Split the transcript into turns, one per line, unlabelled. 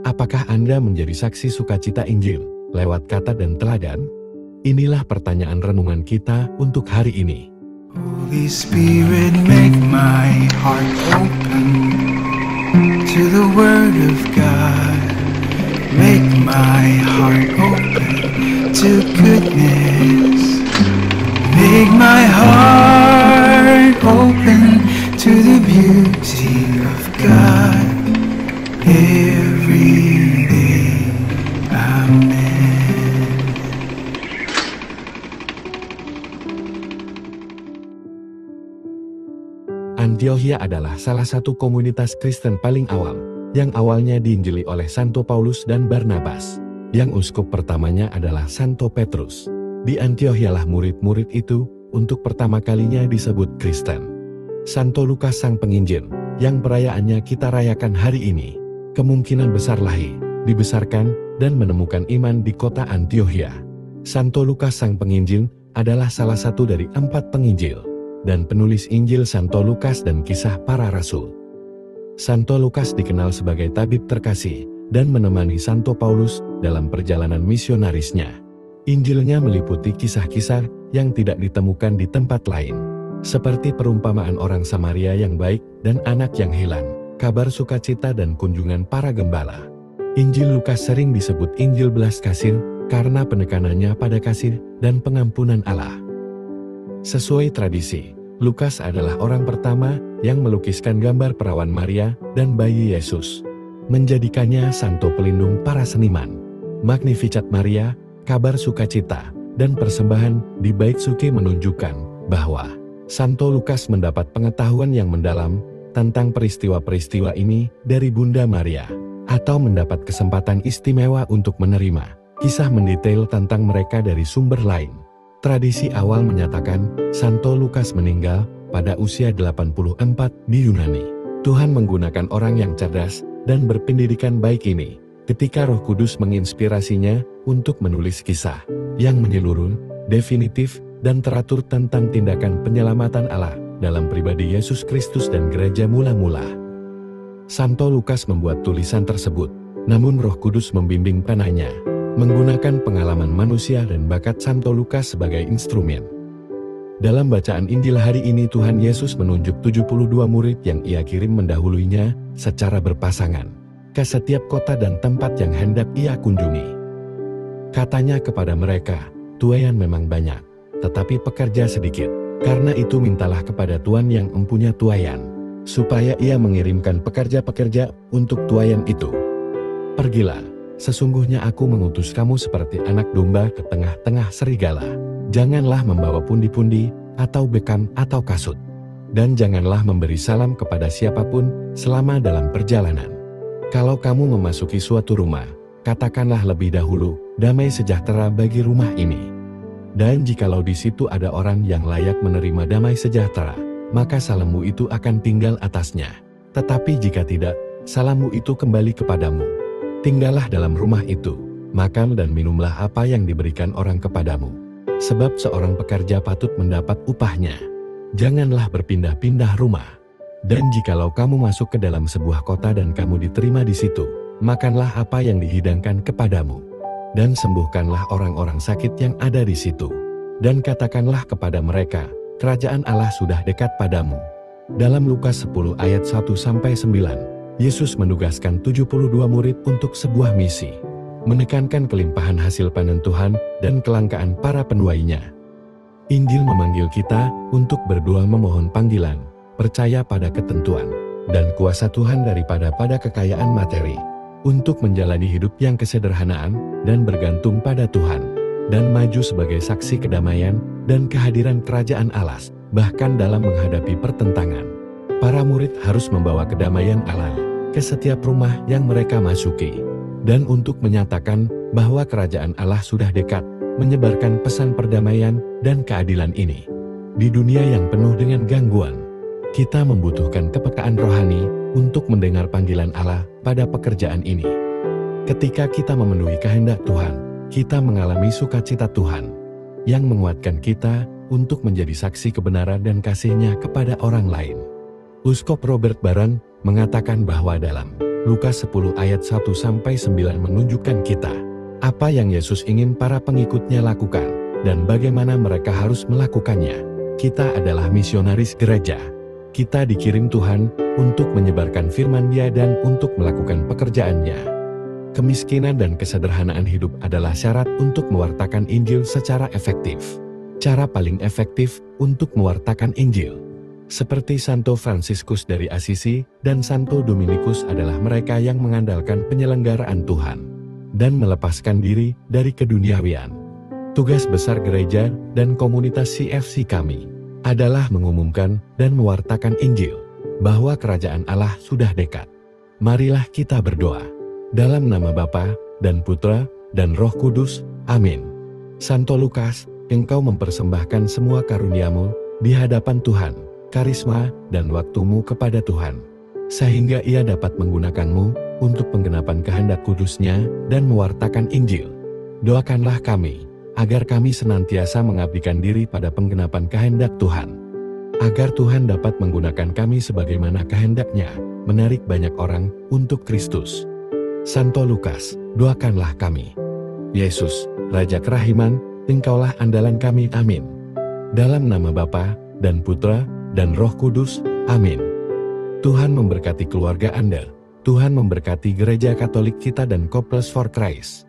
Apakah Anda menjadi saksi sukacita Injil lewat kata dan teladan? Inilah pertanyaan renungan kita untuk hari ini.
Holy Spirit, make my heart open to the Word of God. Make my heart open to goodness. Make my heart open to the beauty of God every day. Amen.
Antiokhia adalah salah satu komunitas Kristen paling awal, yang awalnya diinjili oleh Santo Paulus dan Barnabas. Yang uskup pertamanya adalah Santo Petrus. Di Antiokhia murid-murid itu untuk pertama kalinya disebut Kristen. Santo Lukas Sang Penginjil, yang perayaannya kita rayakan hari ini, kemungkinan besar lahir, dibesarkan, dan menemukan iman di kota Antiokhia. Santo Lukas Sang Penginjil adalah salah satu dari 4 penginjil, dan penulis Injil Santo Lukas dan Kisah Para Rasul. Santo Lukas dikenal sebagai tabib terkasih, dan menemani Santo Paulus dalam perjalanan misionarisnya. Injilnya meliputi kisah-kisah yang tidak ditemukan di tempat lain, seperti perumpamaan orang Samaria yang baik dan anak yang hilang, kabar sukacita dan kunjungan para gembala. Injil Lukas sering disebut Injil belas kasih karena penekanannya pada kasih dan pengampunan Allah. Sesuai tradisi, Lukas adalah orang pertama yang melukiskan gambar perawan Maria dan bayi Yesus, menjadikannya santo pelindung para seniman. Magnificat Maria, kabar sukacita, dan persembahan di Bait Suci menunjukkan bahwa Santo Lukas mendapat pengetahuan yang mendalam tentang peristiwa-peristiwa ini dari Bunda Maria, atau mendapat kesempatan istimewa untuk menerima kisah mendetail tentang mereka dari sumber lain. Tradisi awal menyatakan Santo Lukas meninggal pada usia 84 di Yunani. Tuhan menggunakan orang yang cerdas dan berpendidikan baik ini ketika Roh Kudus menginspirasinya untuk menulis kisah yang menyeluruh, definitif, dan teratur tentang tindakan penyelamatan Allah dalam pribadi Yesus Kristus dan gereja mula-mula. Santo Lukas membuat tulisan tersebut, namun Roh Kudus membimbing penanya, menggunakan pengalaman manusia dan bakat Santo Lukas sebagai instrumen. Dalam bacaan Injil hari ini Tuhan Yesus menunjuk 72 murid yang Ia kirim mendahuluinya secara berpasangan ke setiap kota dan tempat yang hendak Ia kunjungi. Katanya kepada mereka, tuaian memang banyak, tetapi pekerja sedikit. Karena itu mintalah kepada Tuhan yang mempunyai tuaian, supaya Ia mengirimkan pekerja-pekerja untuk tuaian itu. Pergilah, sesungguhnya aku mengutus kamu seperti anak domba ke tengah-tengah serigala. Janganlah membawa pundi-pundi, atau bekam, atau kasut. Dan janganlah memberi salam kepada siapapun selama dalam perjalanan. Kalau kamu memasuki suatu rumah, katakanlah lebih dahulu, damai sejahtera bagi rumah ini. Dan jikalau di situ ada orang yang layak menerima damai sejahtera, maka salammu itu akan tinggal atasnya. Tetapi jika tidak, salammu itu kembali kepadamu. Tinggallah dalam rumah itu, makan dan minumlah apa yang diberikan orang kepadamu. Sebab seorang pekerja patut mendapat upahnya. Janganlah berpindah-pindah rumah. Dan jikalau kamu masuk ke dalam sebuah kota dan kamu diterima di situ, makanlah apa yang dihidangkan kepadamu. Dan sembuhkanlah orang-orang sakit yang ada di situ. Dan katakanlah kepada mereka, kerajaan Allah sudah dekat padamu. Dalam Lukas 10 ayat 1-9, Yesus menugaskan 72 murid untuk sebuah misi, menekankan kelimpahan hasil panen Tuhan dan kelangkaan para penuainya. Injil memanggil kita untuk berdoa memohon panggilan, percaya pada ketentuan dan kuasa Tuhan daripada pada kekayaan materi, untuk menjalani hidup yang kesederhanaan dan bergantung pada Tuhan, dan maju sebagai saksi kedamaian dan kehadiran kerajaan Allah, bahkan dalam menghadapi pertentangan. Para murid harus membawa kedamaian Allah ke setiap rumah yang mereka masuki, dan untuk menyatakan bahwa kerajaan Allah sudah dekat, menyebarkan pesan perdamaian dan keadilan ini. Di dunia yang penuh dengan gangguan, kita membutuhkan kepekaan rohani untuk mendengar panggilan Allah pada pekerjaan ini. Ketika kita memenuhi kehendak Tuhan, kita mengalami sukacita Tuhan, yang menguatkan kita untuk menjadi saksi kebenaran dan kasih-Nya kepada orang lain. Uskup Robert Barron mengatakan bahwa dalam Lukas 10 ayat 1-9 menunjukkan kita apa yang Yesus ingin para pengikutnya lakukan dan bagaimana mereka harus melakukannya. Kita adalah misionaris gereja. Kita dikirim Tuhan untuk menyebarkan firman-Nya dan untuk melakukan pekerjaannya. Kemiskinan dan kesederhanaan hidup adalah syarat untuk mewartakan Injil secara efektif. Cara paling efektif untuk mewartakan Injil, seperti Santo Fransiskus dari Assisi dan Santo Dominikus, adalah mereka yang mengandalkan penyelenggaraan Tuhan dan melepaskan diri dari keduniawian. Tugas besar gereja dan komunitas CFC kami adalah mengumumkan dan mewartakan Injil, bahwa kerajaan Allah sudah dekat. Marilah kita berdoa. Dalam nama Bapa dan Putra dan Roh Kudus. Amin. Santo Lukas, engkau mempersembahkan semua karuniamu di hadapan Tuhan, karisma dan waktumu kepada Tuhan, sehingga ia dapat menggunakanmu untuk penggenapan kehendak kudusnya dan mewartakan Injil. Doakanlah kami, agar kami senantiasa mengabdikan diri pada penggenapan kehendak Tuhan, agar Tuhan dapat menggunakan kami sebagaimana kehendak-Nya, menarik banyak orang untuk Kristus. Santo Lukas, doakanlah kami. Yesus, Raja Kerahiman, Engkaulah andalan kami. Amin. Dalam nama Bapa dan Putra dan Roh Kudus. Amin. Tuhan memberkati keluarga Anda. Tuhan memberkati Gereja Katolik kita dan Couples for Christ.